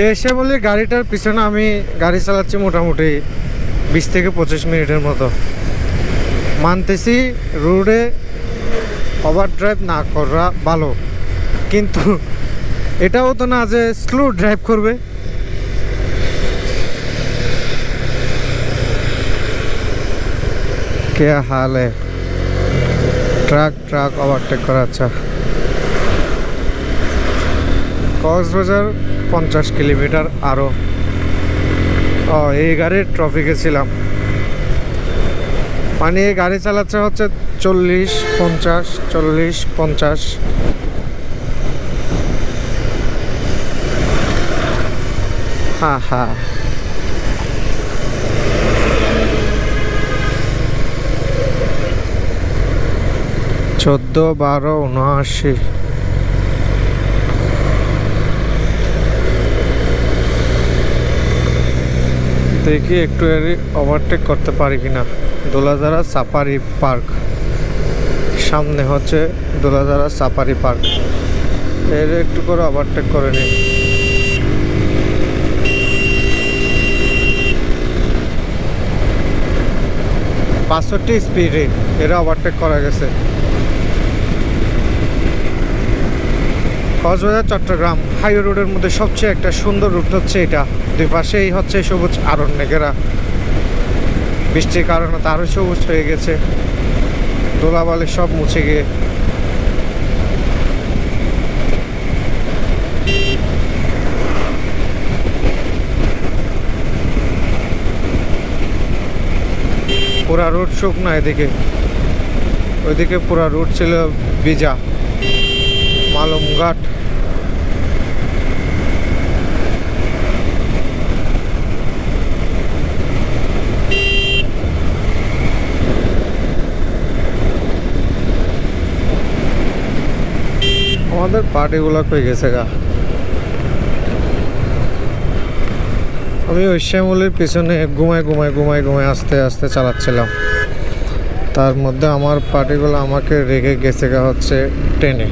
এসে বলি গাড়িটার পিছনে আমি গাড়ি চালাচ্ছি মোটামুটি 20 থেকে 25 মিনিটের মতো। মানতেছি রোডে ওভারড্রাইভ না করা ভালো, কিন্তু এটাও তো না যে স্লো ড্রাইভ করবে। কে হাল है, ট্রাক ওভারটেক করা। আচ্ছা, কক্সবাজার 50 কিলোমিটার আরও। এই গাড়ির ট্রাফিকে ছিলাম, মানে এই গাড়ি চালাচ্ছে হচ্ছে 40-50। হ্যাঁ 14, 12, 79। দেখি একটু ওভারটেক করতে পারি কিনা। দোলাজারা সাফারি পার্ক, সামনে হচ্ছে দোলাজারা সাফারি পার্ক। এর একটু করে ওভারটেক করে নিই। 65 স্পিডে এরা ওভারটেক করা গেছে। কক্সবাজার চট্টগ্রাম হাইওয়ে রোডের মধ্যে সবচেয়ে একটা সুন্দর রুট হচ্ছে এটা। দুই পাশেই হচ্ছে সবুজ অরণ্যে ঘেরা। বৃষ্টির কারণে তো আরও সবুজ হয়ে গেছে, ধুলাবালি সব মুছে গিয়ে। পুরা রোড শুকনো, এদিকে ওইদিকে পুরা রোড ছিল ভিজা। মালুমঘাট আমাদের পার্টিগুলো কই গেছে গা। আমি ওই শ্যামলের পিছনে ঘুমায় আস্তে আস্তে চালাচ্ছিলাম। তার মধ্যে আমার পার্টিগুলো আমাকে রেখে গেছে গা হচ্ছে ট্রেনে।